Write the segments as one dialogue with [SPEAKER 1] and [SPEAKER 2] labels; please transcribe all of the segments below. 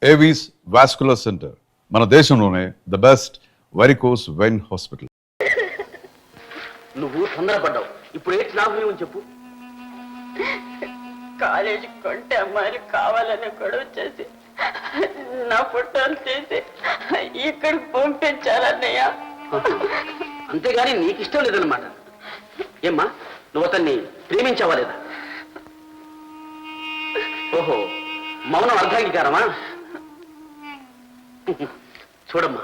[SPEAKER 1] Avis vascular centre మన దేశంలోనే the best varicose vein hospital.
[SPEAKER 2] నువ్వు తొందరపడ్డావు. ఇప్పుడు ఏంటి లాభం అని చెప్పు.
[SPEAKER 3] కాలేజీ కొంటే అమ్మాయిలు కావాలని గొడవ చేసి నా ఫోటోలు తీసి ఇక్కడికి పంపించాలన్నయ్య.
[SPEAKER 2] అంతేగాని నీకు ఇష్టం లేదన్నమాట. ఏమ్మా, నువ్వు అతన్ని ప్రేమించావా లేదా? ఓహో, మౌనం అర్ధాంగీకారమా? చూడమ్మా,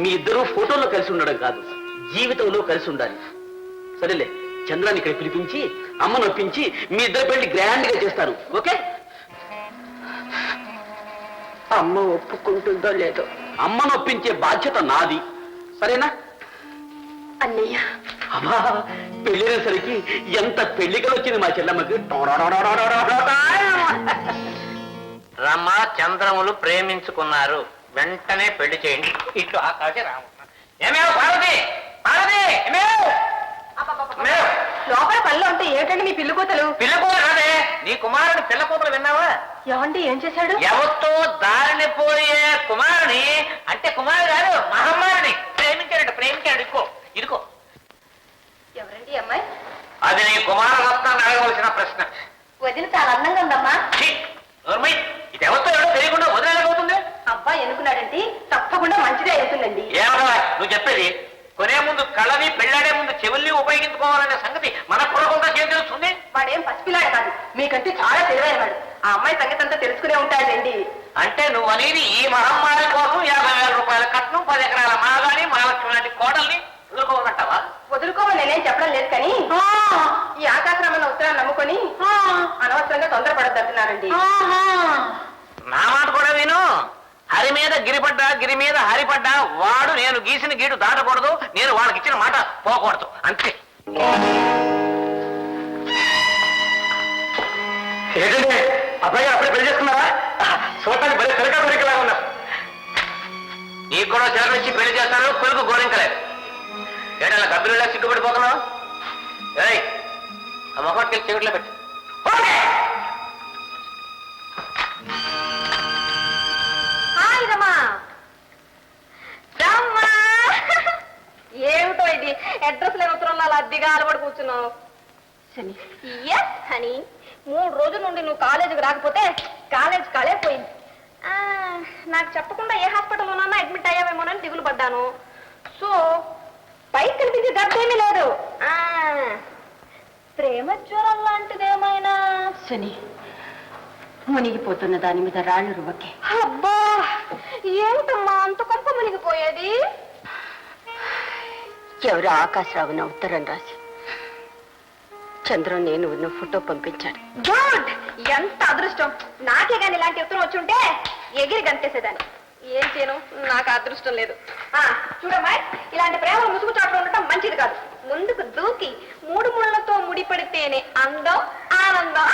[SPEAKER 2] మీ ఇద్దరూ ఫోటోలో కలిసి ఉండడం కాదు, జీవితంలో కలిసి ఉండాలి. సరేలే, చంద్రాన్ని ఇక్కడ పిలిపించి అమ్మను ఒప్పించి మీ ఇద్దరు పెళ్లి గ్రాండ్ గా చేస్తారు. ఓకే?
[SPEAKER 3] అమ్మ ఒప్పుకుంటుందో లేదో.
[SPEAKER 2] అమ్మను ఒప్పించే బాధ్యత నాది. సరేనా?
[SPEAKER 3] అన్నయ్య,
[SPEAKER 2] అమ్మా, పెళ్ళినసరికి ఎంత పెళ్లికలు వచ్చింది మా చెల్లమ్మకి.
[SPEAKER 4] రమ చంద్రములు ప్రేమించుకున్నారు, వెంటనే పెళ్లి చేయండి. ఇట్లు ఆకాశ రామ. ఏమేవ్ పార్వతి, పార్వతి,
[SPEAKER 3] లోపల పనిలో ఉంటే ఏమిటండి మీ పిల్లి కూతలు?
[SPEAKER 4] పిల్లకూతురు కాదే, నీ కుమారుడు పిల్ల కూతురు విన్నావా?
[SPEAKER 3] ఏమండి, ఏం చేశాడు?
[SPEAKER 4] ఎవరితో దారిని పోయే కుమారుని, అంటే కుమారుడు గారు మహమ్మారిని ప్రేమించాడు. ప్రేమించాడు. ఇదికో
[SPEAKER 3] ఎవరండి అమ్మాయి?
[SPEAKER 4] అది నీ కుమారరత్నాన్ని అడగవలసిన ప్రశ్న.
[SPEAKER 3] వదిన చాలా అందంగా ఉందమ్మా.
[SPEAKER 4] ఇది ఎవరితో ఎవరో తెలియకుండా వదిలేకపోతుంది.
[SPEAKER 3] అబ్బాయి ఎన్నుకున్నాడంటే తప్పకుండా మంచిదే అవుతుందండి.
[SPEAKER 4] ఏమన్నా నువ్వు చెప్పేది? కొనే ముందు కళ్ళని, పెళ్ళాడే ముందు చెవుల్ని ఉపయోగించుకోవాలనే సంగతి మన కులకుండా చేసి తెలుస్తుంది.
[SPEAKER 3] వాడేం పసిపిల్లాడు కాదు, మీకంటే చాలా తెలివైన వాడు. ఆ అమ్మాయి సంగతి అంతా తెలుసుకునే ఉంటాడండి.
[SPEAKER 4] అంటే నువ్వు అనేది ఈ మహమ్మారి కోసం 50,000 రూపాయల కట్నం, 10 ఎకరాల మాగాని, మహాలక్ష్మి లాంటి కోడల్ని వదులుకోవాలంటావా?
[SPEAKER 3] వదులుకోమని నేనేం చెప్పడం లేదు, కానీ ఈ ఆకాశరామన్న ఉత్తరాన్ని నమ్ముకొని అనవసరంగా తొందరపడద్దంటున్నారండి.
[SPEAKER 4] నా మాట కూడా విను. హరి మీద గిరిపడ్డా, గిరి మీద హరిపడ్డా, వాడు నేను గీసిన గీడు దాటకూడదు, నేను వాళ్ళకి ఇచ్చిన మాట పోకూడదు, అంతే.
[SPEAKER 2] ఏంటంటే అబ్బాయి అప్పుడే పెళ్లి చేసుకున్నారా? చూడటానికి భలే తెలక దొరికలాగా ఉన్నారు.
[SPEAKER 4] నీకు కూడా చిలకనిచ్చి పెళ్లి చేస్తాను, కొడుకు గోరింకలేదు. ఏడలా గబ్బిలా సిగ్గుపడిపోతున్నావు? ఏయ్, ఆ మొహట్కి చీకట్లో పెట్టి.
[SPEAKER 3] ఏమిటో ఇది, అడ్రస్ లేని ఉత్తరంలో అలా అద్దెగా అలవాటు కూర్చున్నావు. ఎస్ హనీ, 3 రోజుల నుండి నువ్వు కాలేజీకి రాకపోతే కాలేజ్ కాలే పోయింది. నాకు చెప్పకుండా ఏ హాస్పిటల్లోనన్నా అడ్మిట్ అయ్యావేమోనని దిగులు పడ్డాను. సో పైకి కనిపించే గర్భేమీ లేదు. ప్రేమ జ్వరం లాంటిదేమైనా? శని, మునిగిపోతున్న దాని మీద రాళ్ళు రువ్వకే. అబ్బా, ఏమిటమ్మా అంత కొంప మునిగిపోయేది? ఎవరు ఆకాశరావున ఉత్తరం రాసి చంద్రం నేను ఉన్న ఫోటో పంపించాడు. గుడ్, ఎంత అదృష్టం. నాకే గాని ఇలాంటి ఉత్తరం వచ్చుంటే ఎగిరి గంతేసేదాన్ని. ఏం చేయను, నాకు అదృష్టం లేదు. చూడమ్మా, ఇలాంటి ప్రేమలు ముసుగు చాటులో ఉండటం మంచిది కాదు. ముందుకు దూకి 3 ముళ్ళతో ముడిపడితేనే అందం, ఆనందం.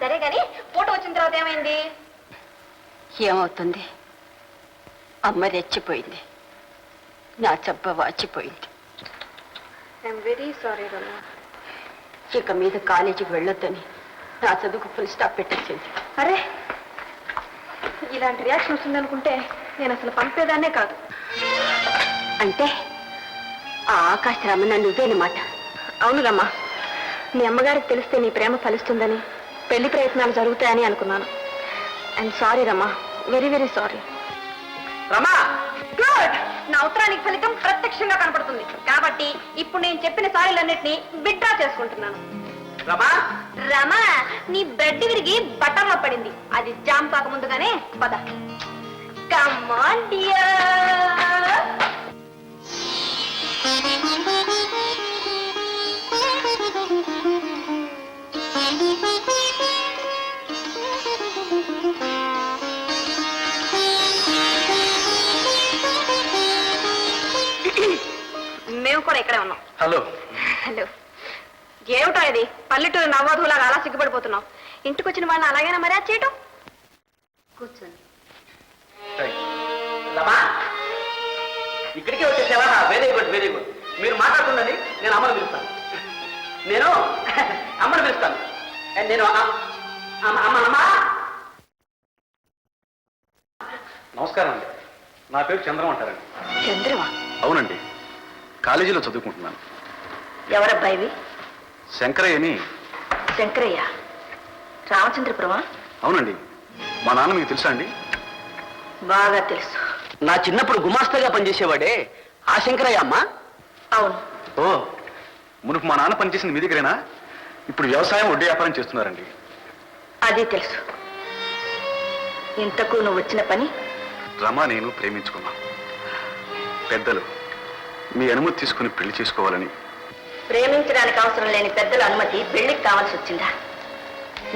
[SPEAKER 3] సరే గాని ఫోటో వచ్చిన తర్వాత ఏమైంది? ఏమవుతుంది, అమ్మ రెచ్చిపోయింది, నా చెంప వాచిపోయింది. ఐఎమ్ వెరీ సారీ రమ్మ. ఇక మీద కాలేజీకి వెళ్ళొద్దని నా చదువుకు ఫుల్ స్టాప్ పెట్టేసింది. అరే, ఇలాంటి రియాక్షన్ వస్తుందనుకుంటే నేను అసలు పంపేదాన్నే కాదు. అంటే ఆ ఆకాశరామ నువ్వేనమాట? అవును రమ్మా, మీ అమ్మగారికి తెలిస్తే నీ ప్రేమ ఫలిస్తుందని, పెళ్లి ప్రయత్నాలు జరుగుతాయని అనుకున్నాను. I'm sorry Rama, very very sorry.
[SPEAKER 2] Rama,
[SPEAKER 3] good, నా ఉత్తరానికి ఫలితం ప్రత్యక్షంగా కనపడుతుంది. కాబట్టి ఇప్పుడు నేను చెప్పిన సారీలన్నిటినీ విత్డ్రా చేసుకుంటున్నాను.
[SPEAKER 2] రమా,
[SPEAKER 3] రమా, నీ బ్రెడ్ విరిగి బటర్లో పడింది. అది జామ్ కాక ముందుగానే పద. Come on dear. మేము కూడా ఇక్కడే ఉన్నాం.
[SPEAKER 2] హలో.
[SPEAKER 3] హలో. ఏమిటో ఇది, పల్లెటూరు నవ్వధులాగా అలా సిగ్గుపడిపోతున్నావు? ఇంటికి వచ్చిన వాళ్ళని అలాగైనా మర్యాద చేయటం? కూర్చోండి.
[SPEAKER 2] రమా, ఇక్కడికే వచ్చేసేవా? Very good, very good. మీరు మాట్లాడుతున్నది నేను అమ్మను పిలుస్తాను. నేను అమ్మను పిలుస్తాను. నేను అమ్మ అమ్మ
[SPEAKER 5] నమస్కారం అండి. నా పేరు చంద్రం అంటారండి.
[SPEAKER 3] చంద్రమా?
[SPEAKER 5] అవునండి, కాలేజీలో చదువుకుంటున్నాను.
[SPEAKER 3] ఎవరబ్బాయివి?
[SPEAKER 5] శంకరయ్యని.
[SPEAKER 3] శంకరయ్య? రామచంద్రపురమా?
[SPEAKER 5] అవునండి. మా నాన్న మీకు తెలుసా అండి?
[SPEAKER 3] బాగా తెలుసు.
[SPEAKER 2] నా చిన్నప్పుడు గుమాస్తాగా పనిచేసేవాడే ఆ శంకరయ్య అమ్మా.
[SPEAKER 3] అవును.
[SPEAKER 5] ఓ, మునుపు మా నాన్న పనిచేసింది మీ దగ్గరేనా? ఇప్పుడు వ్యవసాయం వడ్డీ వ్యాపారం చేస్తున్నారండి.
[SPEAKER 3] అది తెలుసు. ఇంతకు నువ్వు వచ్చిన పని?
[SPEAKER 5] రమ నేను ప్రేమించుకున్నాం. పెద్దలు మీ అనుమతి తీసుకుని పెళ్లి చేసుకోవాలని.
[SPEAKER 3] ప్రేమించడానికి అవసరం లేని పెద్దల అనుమతి పెళ్లికి కావాల్సి వచ్చిందా?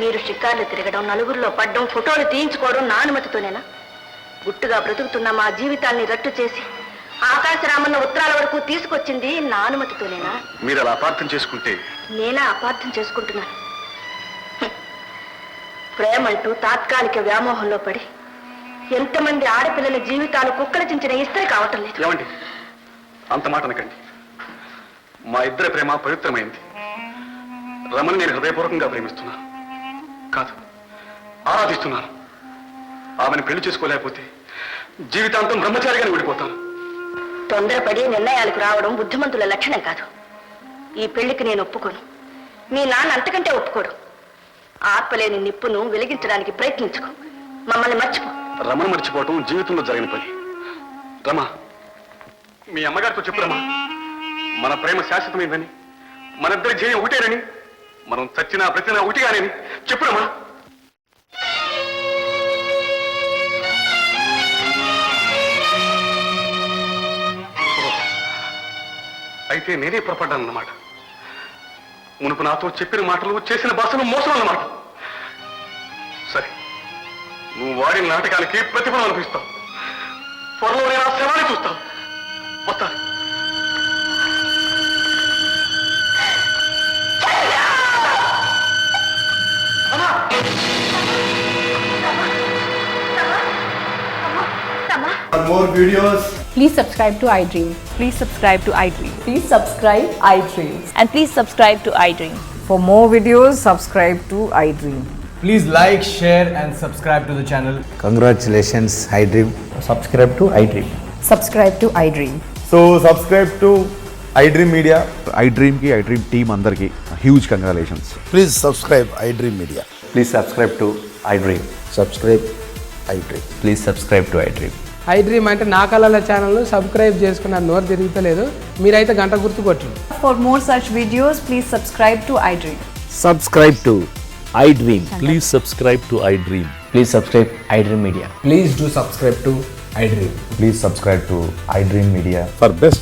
[SPEAKER 3] మీరు షికార్లు తిరగడం, నలుగురిలో పడ్డం, ఫోటోలు తీయించుకోవడం నా అనుమతితోనేనా? గుట్టుగా బ్రతుకుతున్న మా జీవితాన్ని రట్టు చేసి ఆకాశరామన్న ఉత్తరాల వరకు తీసుకొచ్చింది నా అనుమతితోనేనా?
[SPEAKER 5] మీరు అలా అపార్థం చేసుకుంటే.
[SPEAKER 3] నేనా అపార్థం చేసుకుంటున్నాను? ప్రేమంటూ తాత్కాలిక వ్యామోహంలో పడి ఎంతమంది ఆడపిల్లల జీవితాలు కుక్కలచించిన ఇస్త్రీ కావటం లేదు.
[SPEAKER 5] ఏమండి, అంత మాట అనకండి. మా ఇద్దరి ప్రేమ పవిత్రమైంది. రమని నేను హృదయపూర్వకంగా ప్రేమిస్తున్నాను, కాదు ఆరాధిస్తున్నాను. ఆమెను పెళ్లి చేసుకోలేకపోతే జీవితాంతం బ్రహ్మచారిగానే విడిపోతాను.
[SPEAKER 3] తొందరపడి నిర్ణయాలకు రావడం బుద్ధిమంతుల లక్షణం కాదు. ఈ పెళ్లికి నేను ఒప్పుకోను. మీ నాన్న అంతకంటే ఒప్పుకోడు. ఆర్పలేని నిప్పును వెలిగించడానికి ప్రయత్నించుకో. మమ్మల్ని మర్చిపో.
[SPEAKER 5] రమను మర్చిపోవటం జీవితంలో జరిగిన పని. రమ, మీ అమ్మగారితో చెప్పు రమా, మన ప్రేమ శాశ్వతమైందని, మనిద్దరి ధ్యేయం ఒకటేనని, మనం చచ్చినా బ్రతినా ఒకటిగానని చెప్పు రమా. అయితే నేనే పొరపడ్డాను అన్నమాట. మునుపు నాతో చెప్పిన మాటలు, చేసిన భాషలు మోసం అన్నమాట. సరే, నువ్వు వాడిన నాటకానికి ప్రతిఫలం అనిపిస్తావు. త్వరలో నేను ఆ శవాన్ని చూస్తావు. వస్తా.
[SPEAKER 6] For more videos,
[SPEAKER 7] Please subscribe to iDream.
[SPEAKER 8] Please subscribe to iDream.
[SPEAKER 7] Please subscribe iDream.
[SPEAKER 8] And please subscribe to iDream.
[SPEAKER 9] For more videos, subscribe to iDream.
[SPEAKER 6] please like, share and subscribe to the channel.
[SPEAKER 10] Congratulations, iDream.
[SPEAKER 6] Subscribe to iDream.
[SPEAKER 9] Subscribe to iDream.
[SPEAKER 6] So subscribe to iDream Media.
[SPEAKER 1] iDream ki iDream team andarki huge congratulations.
[SPEAKER 10] Please subscribe iDream Media.
[SPEAKER 6] Please subscribe to iDream.
[SPEAKER 10] Subscribe iDream.
[SPEAKER 6] Please subscribe to iDream.
[SPEAKER 11] iDream అంటే నా కళల channel subscribe చేసుకున్న నోరు తిరుగుతలేదు. మీరైతే గంట గుర్తు కొట్టండి.
[SPEAKER 7] For more such videos, please subscribe to iDream.
[SPEAKER 10] Subscribe to iDream.
[SPEAKER 12] Please subscribe to iDream.
[SPEAKER 6] Please subscribe iDream Media. Please do subscribe to iDream.
[SPEAKER 10] Please subscribe to iDream Media.
[SPEAKER 1] For best